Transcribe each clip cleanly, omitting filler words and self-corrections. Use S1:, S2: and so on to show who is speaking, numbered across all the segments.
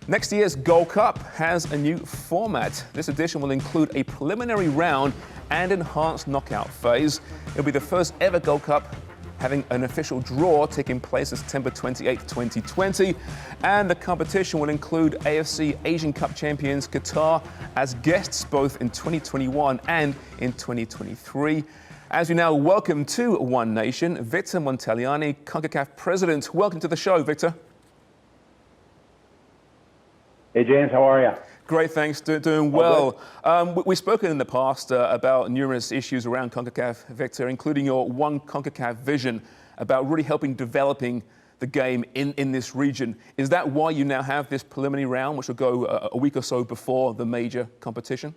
S1: Next year's Gold Cup has a new format. This edition will include a preliminary round and enhanced knockout phase. It'll be the first ever Gold Cup having an official draw taking place on September 28, 2020. And the competition will include AFC Asian Cup champions Qatar as guests both in 2021 and in 2023. As we now welcome to OneNation, Victor Montagliani, Concacaf president. Welcome to the show, Victor.
S2: Hey, James, how are you?
S1: Great, thanks. Doing well. We've spoken in the past about numerous issues around Concacaf, Victor, including your One Concacaf vision about really helping developing the game in this region. Is that why you now have this preliminary round, which will go a week or so before the major competition?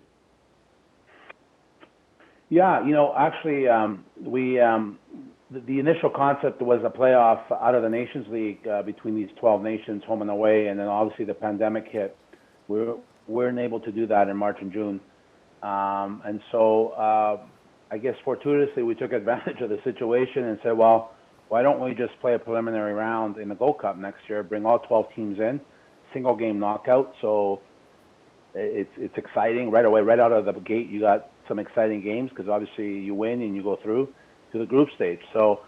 S2: Yeah, you know, actually, the initial concept was a playoff out of the Nations League between these 12 nations, home and away, and then obviously the pandemic hit. We weren't able to do that in March and June. And so I guess fortuitously we took advantage of the situation and said, well, why don't we just play a preliminary round in the Gold Cup next year, bring all 12 teams in, single game knockout. So it's exciting right away, right out of the gate. You got some exciting games because obviously you win and you go through to the group stage. So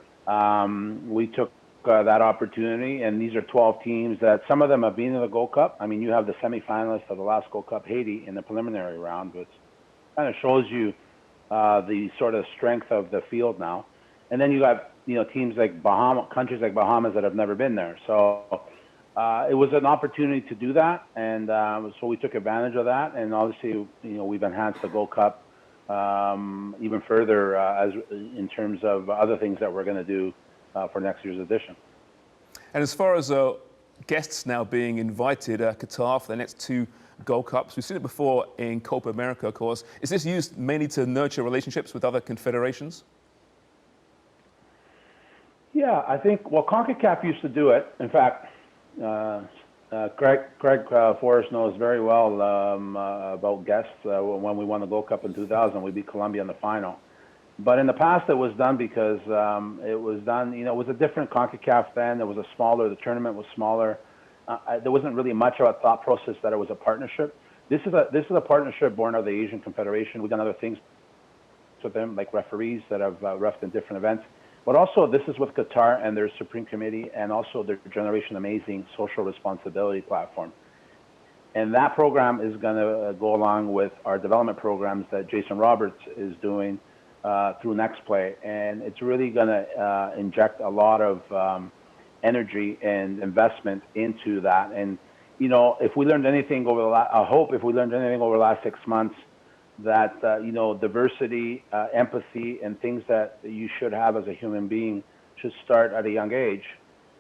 S2: we took that opportunity, and these are 12 teams that some of them have been in the Gold Cup. I mean, you have the semifinalists of the last Gold Cup, Haiti, in the preliminary round, which kind of shows you the sort of strength of the field now. And then you got, you know, teams like countries like Bahamas that have never been there. So it was an opportunity to do that, and so we took advantage of that. And obviously, you know, we've enhanced the Gold Cup even further as in terms of other things that we're going to do for next year's edition.
S1: And as far as guests now being invited, Qatar for the next two Gold Cups, we've seen it before in Copa America, of course. Is this used mainly to nurture relationships with other confederations?
S2: Yeah, I think, well, CONCACAF used to do it. In fact, Craig Forrest knows very well about guests. When we won the Gold Cup in 2000, we beat Colombia in the final. But in the past, it was done because it was done, you know, it was a different CONCACAF then. It was a smaller, the tournament was smaller. There wasn't really much of a thought process that it was a partnership. This is a partnership born of the Asian Confederation. We've done other things with them, like referees that have reffed in different events. But also, this is with Qatar and their Supreme Committee, and also their Generation Amazing social responsibility platform. And that program is going to go along with our development programs that Jason Roberts is doing through Next Play. And it's really going to inject a lot of energy and investment into that. And, you know, if we learned anything over the last 6 months, that, you know, diversity, empathy, and things that you should have as a human being should start at a young age.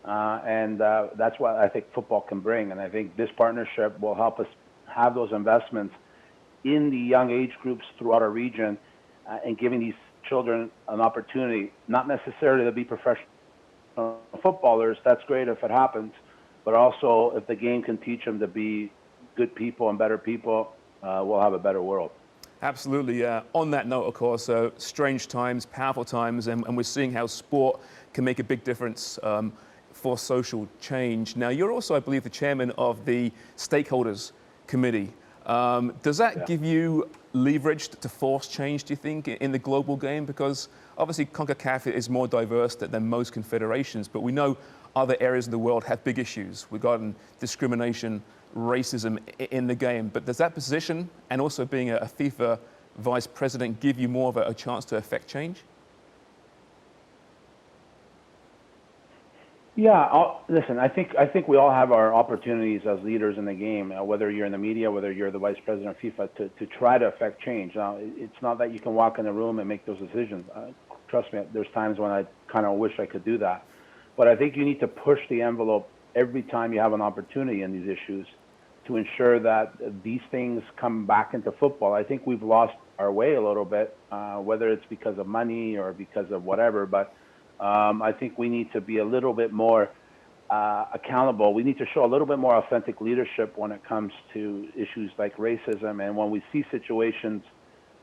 S2: And that's what I think football can bring. And I think this partnership will help us have those investments in the young age groups throughout our region and giving these children an opportunity, not necessarily to be professional footballers. That's great if it happens. But also, if the game can teach them to be good people and better people, we'll have a better world.
S1: Absolutely. On that note, of course, strange times, powerful times, and we're seeing how sport can make a big difference for social change. Now, you're also, I believe, the chairman of the Stakeholders Committee. Does that give you leverage to force change, do you think, in the global game? Because obviously CONCACAF is more diverse than most confederations, but we know other areas of the world have big issues regarding discrimination, racism in the game. But does that position, and also being a FIFA vice president, give you more of a chance to affect change?
S2: Yeah, listen, I think we all have our opportunities as leaders in the game, whether you're in the media, whether you're the vice president of FIFA, to try to affect change. Now, it's not that you can walk in a room and make those decisions. Trust me, there's times when I kind of wish I could do that. But I think you need to push the envelope every time you have an opportunity in these issues to ensure that these things come back into football. I think we've lost our way a little bit, whether it's because of money or because of whatever, but I think we need to be a little bit more accountable. We need to show a little bit more authentic leadership when it comes to issues like racism. And when we see situations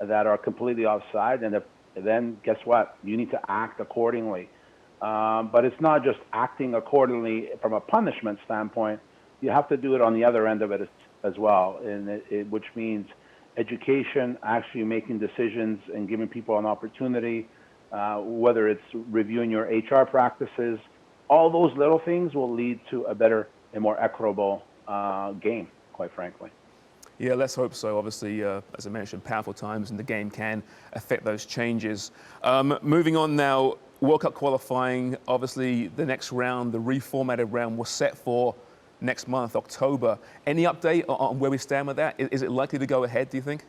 S2: that are completely offside, and then guess what? You need to act accordingly. But it's not just acting accordingly from a punishment standpoint, you have to do it on the other end of it as well, and which means education, actually making decisions and giving people an opportunity, whether it's reviewing your HR practices. All those little things will lead to a better and more equitable game, quite frankly.
S1: Yeah, let's hope so. Obviously, as I mentioned, powerful times, and the game can affect those changes. Moving on now, World Cup qualifying. Obviously, the next round, the reformatted round, was set for next month, October. Any update on where we stand with that? Is it likely to go ahead, do you think?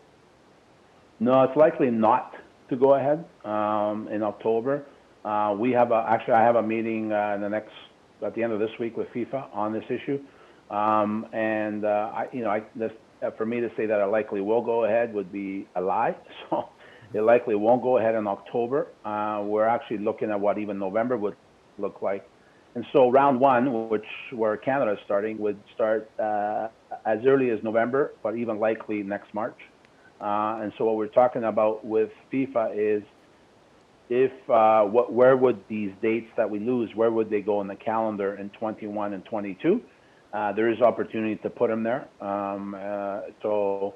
S2: No, it's likely not to go ahead in October. I have a meeting at the end of this week with FIFA on this issue, for me to say that it likely will go ahead would be a lie. So it likely won't go ahead in October. We're actually looking at what even November would look like. And so round one, where Canada is starting, would start as early as November, but even likely next March. And so what we're talking about with FIFA is where would these dates that we lose, where would they go in the calendar in 21 and 22? There is opportunity to put them there. So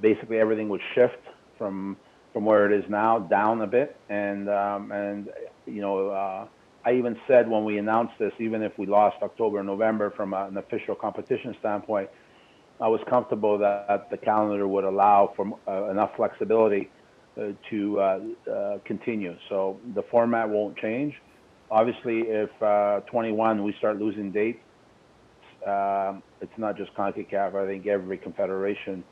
S2: basically everything would shift from where it is now down a bit. And I even said when we announced this, even if we lost October and November from an official competition standpoint, I was comfortable that the calendar would allow for enough flexibility to continue. So the format won't change. Obviously, if 21 we start losing dates, it's not just Concacaf. I think every confederation,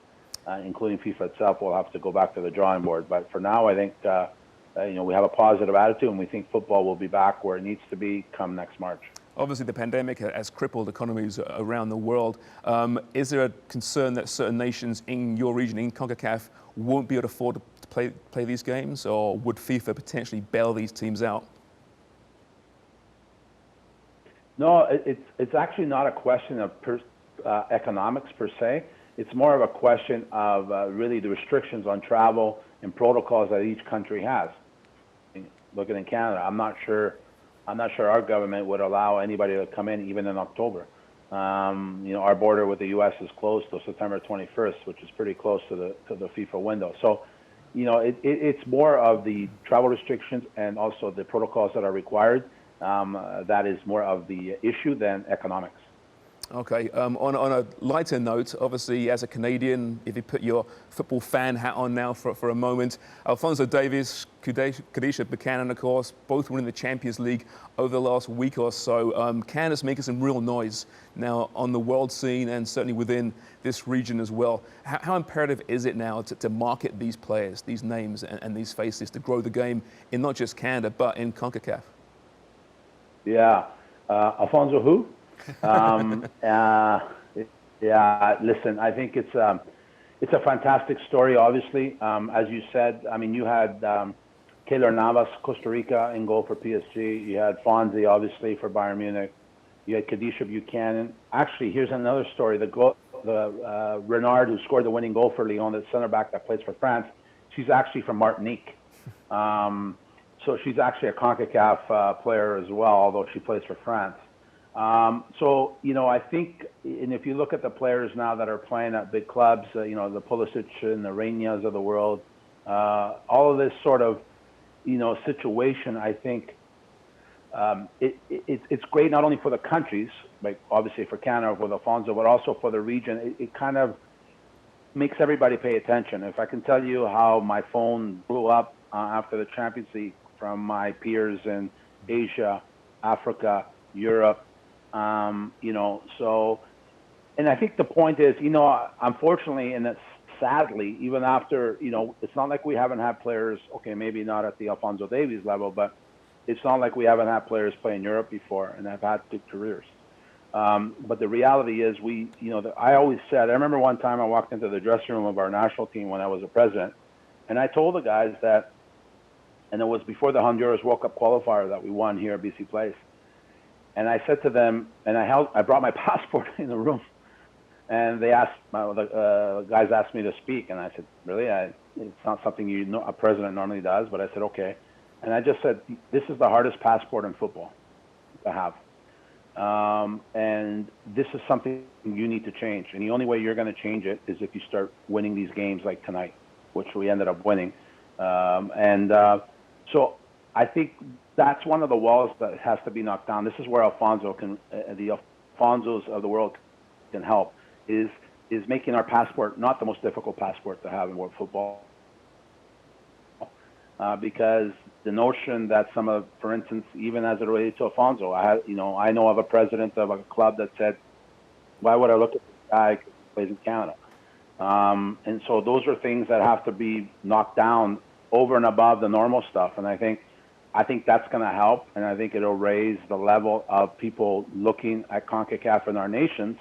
S2: including FIFA itself, will have to go back to the drawing board. But for now, I think we have a positive attitude, and we think football will be back where it needs to be come next March.
S1: Obviously, the pandemic has crippled economies around the world. Is there a concern that certain nations in your region, in Concacaf, won't be able to afford to play these games, or would FIFA potentially bail these teams out?
S2: No, it's actually not a question of economics per se. It's more of a question of really the restrictions on travel and protocols that each country has. Looking in Canada, I'm not sure our government would allow anybody to come in even in October. Our border with the U.S. is closed till September 21st, which is pretty close to the FIFA window. So, it's more of the travel restrictions and also the protocols that are required. That is more of the issue than economics.
S1: Okay. On a lighter note, obviously, as a Canadian, if you put your football fan hat on now for a moment, Alphonso, Davies, Kadeisha, Buchanan, of course, both winning the Champions League over the last week or so. Canada's making some real noise now on the world scene and certainly within this region as well. How imperative is it now to market these players, these names and these faces to grow the game in not just Canada, but in CONCACAF?
S2: Yeah. Alphonso who? Listen, I think it's a fantastic story, obviously. As you said, I mean, you had Keylor Navas, Costa Rica, in goal for PSG. You had Fonzie, obviously, for Bayern Munich. You had Kadeisha Buchanan. Actually, here's another story. The Renard, who scored the winning goal for Lyon, the center back that plays for France, she's actually from Martinique. So she's actually a CONCACAF player as well, although she plays for France. I think, and if you look at the players now that are playing at big clubs, the Pulisic and the Reinias of the world, all of this sort of, situation, I think it's great not only for the countries, like obviously for Canada with Alphonso, but also for the region. It kind of makes everybody pay attention. If I can tell you how my phone blew up after the Champions League from my peers in Asia, Africa, Europe, and I think the point is, unfortunately, and it's sadly, even after, it's not like we haven't had players, okay, maybe not at the Alphonso Davies level, but it's not like we haven't had players play in Europe before and have had good careers. But the reality is I always said, I remember one time I walked into the dressing room of our national team when I was a president, and I told the guys that, and it was before the Honduras World Cup qualifier that we won here at BC Place. And I said to them, and I brought my passport in the room, and they asked, the guys asked me to speak, and I said, really? It's not something a president normally does, but I said, okay. And I just said, this is the hardest passport in football to have. And this is something you need to change. And the only way you're going to change it is if you start winning these games like tonight, which we ended up winning. So I think that's one of the walls that has to be knocked down. This is where Alphonso the Alphonsos of the world can help, is making our passport not the most difficult passport to have in world football. Because the notion that some of, for instance, even as it related to Alphonso, I know of a president of a club that said, why would I look at this guy because he plays in Canada? And so those are things that have to be knocked down over and above the normal stuff. And I think that's going to help, and I think it'll raise the level of people looking at Concacaf and our nations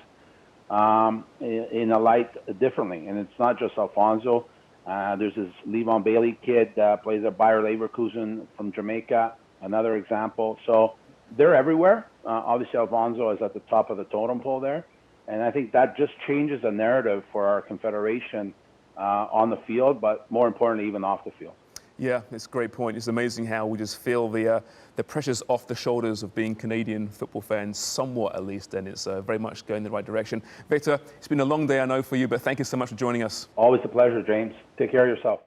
S2: in a light differently. And it's not just Alphonso. There's this Levon Bailey kid that plays at Bayer Leverkusen from Jamaica, another example. So they're everywhere. Obviously, Alphonso is at the top of the totem pole there. And I think that just changes the narrative for our confederation on the field, but more importantly, even off the field.
S1: Yeah, it's a great point. It's amazing how we just feel the pressures off the shoulders of being Canadian football fans, somewhat at least, and it's very much going in the right direction. Victor, it's been a long day, I know, for you, but thank you so much for joining us.
S2: Always a pleasure, James. Take care of yourself.